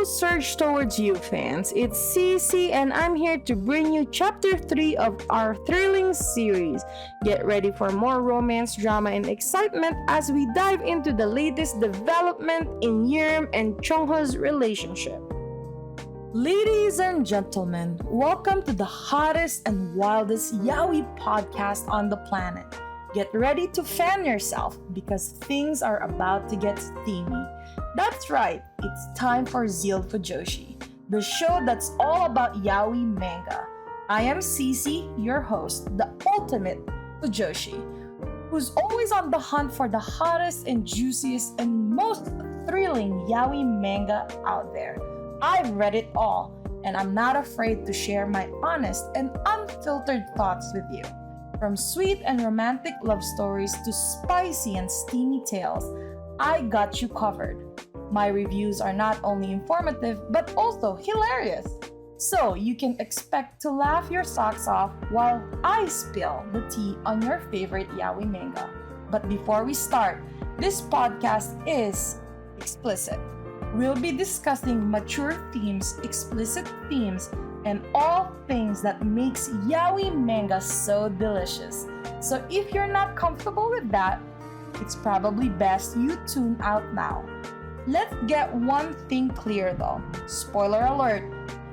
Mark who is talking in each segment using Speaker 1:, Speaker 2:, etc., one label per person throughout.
Speaker 1: Surge Towards You fans, it's CeeCee and I'm here to bring you chapter 3 of our thrilling series. Get ready for more romance, drama, and excitement as we dive into the latest development in Yerim and Cheong-ho's relationship. Ladies and gentlemen, welcome to the hottest and wildest yaoi podcast on the planet. Get ready to fan yourself because things are about to get steamy. That's right, it's time for ZEALED Fujoshi, the show that's all about yaoi manga. I am CeeCee, your host, the ultimate Fujoshi, who's always on the hunt for the hottest and juiciest and most thrilling yaoi manga out there. I've read it all, and I'm not afraid to share my honest and unfiltered thoughts with you. From sweet and romantic love stories to spicy and steamy tales, I got you covered. My reviews are not only informative but also hilarious. So you can expect to laugh your socks off while I spill the tea on your favorite yaoi manga. But before we start, this podcast is explicit. We'll be discussing mature themes, explicit themes, and all things that makes yaoi manga so delicious. So if you're not comfortable with that, it's probably best you tune out now. Let's get one thing clear though. Spoiler alert,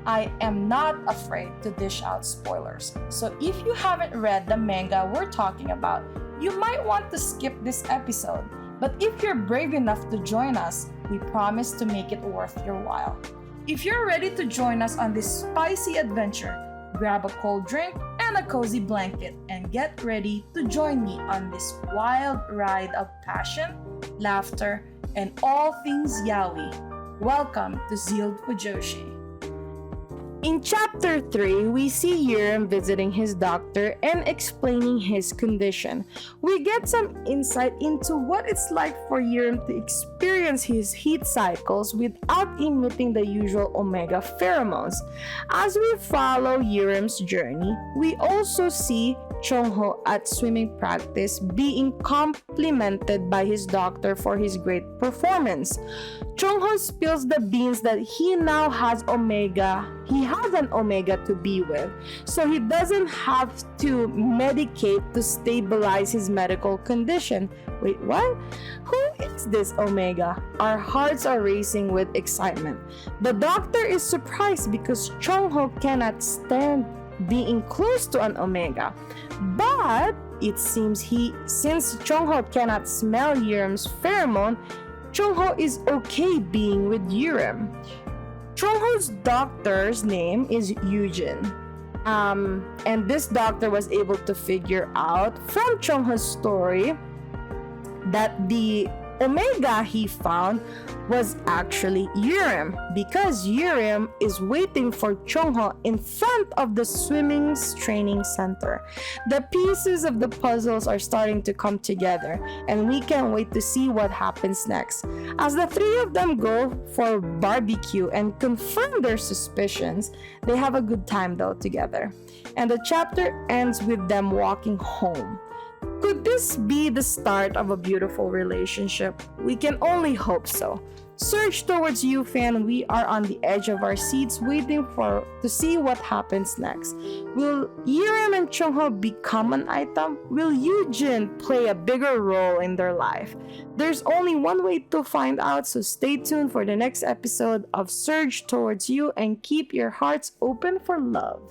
Speaker 1: I am not afraid to dish out spoilers. So if you haven't read the manga we're talking about, you might want to skip this episode. But if you're brave enough to join us, we promise to make it worth your while. If you're ready to join us on this spicy adventure, grab a cold drink and a cozy blanket and get ready to join me on this wild ride of passion, laughter, and all things yaoi. Welcome to ZEALED Fujoshi. In chapter 3, we see Yerim visiting his doctor and explaining his condition. We get some insight into what it's like for Yerim to experience his heat cycles without emitting the usual omega pheromones. As we follow Yerim's journey, we also see Cheong-ho at swimming practice being complimented by his doctor for his great performance. Cheong-ho spills the beans that he now has an omega to be with, so he doesn't have to medicate to stabilize his medical condition. Wait, what? Who is this omega? Our hearts are racing with excitement. The doctor is surprised because Cheong-ho cannot stand being close to an omega. But it seems since Cheong-ho cannot smell Yerim's pheromone, Cheong-ho is okay being with Yerim. Cheong-ho's doctor's name is Eugene. And this doctor was able to figure out from Cheong-ho's story that the omega he found was actually Yerim, because Yerim is waiting for Cheong-ho in front of the swimming training center. The pieces of the puzzles are starting to come together, and we can't wait to see what happens next. As the three of them go for BBQ and confirm their suspicions, they have a good time though together. And the chapter ends with them walking home. Could this be the start of a beautiful relationship? We can only hope so. Surge Towards You fan, we are on the edge of our seats waiting to see what happens next. Will Yerim and Cheong-ho become an item? Will Eugene play a bigger role in their life? There's only one way to find out, so stay tuned for the next episode of Surge Towards You and keep your hearts open for love.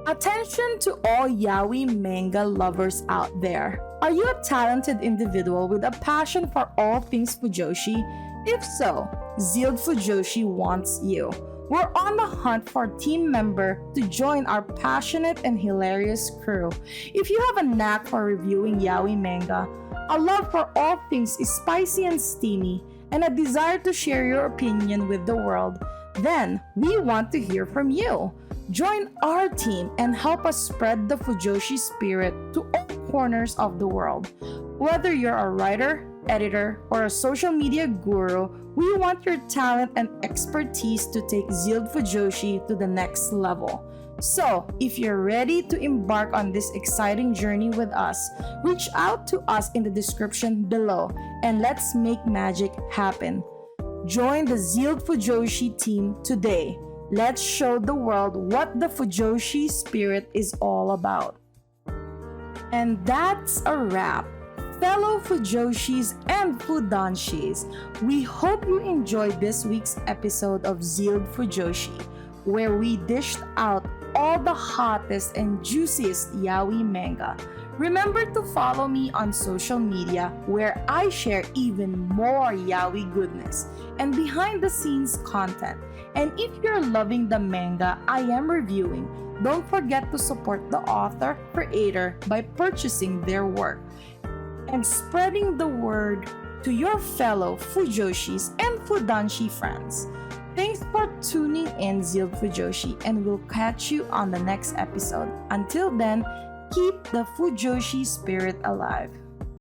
Speaker 1: Attention to all yaoi manga lovers out there. Are you a talented individual with a passion for all things Fujoshi? If so, ZEALED Fujoshi wants you. We're on the hunt for a team member to join our passionate and hilarious crew. If you have a knack for reviewing yaoi manga, a love for all things spicy and steamy, and a desire to share your opinion with the world, then we want to hear from you. Join our team and help us spread the Fujoshi spirit to all corners of the world. Whether you're a writer, editor, or a social media guru, we want your talent and expertise to take ZEALED Fujoshi to the next level. So, if you're ready to embark on this exciting journey with us, reach out to us in the description below and let's make magic happen. Join the ZEALED Fujoshi team today. Let's show the world what the Fujoshi spirit is all about. And that's a wrap. Fellow Fujoshis and Fudanshis, we hope you enjoyed this week's episode of ZEALED Fujoshi, where we dished out all the hottest and juiciest yaoi manga. Remember to follow me on social media where I share even more yaoi goodness and behind the scenes content. And if you're loving the manga I am reviewing, don't forget to support the author, creator by purchasing their work and spreading the word to your fellow Fujoshis and Fudanshi friends. Thanks for tuning in, ZEALED Fujoshi, and we'll catch you on the next episode. Until then, keep the Fujoshi spirit alive.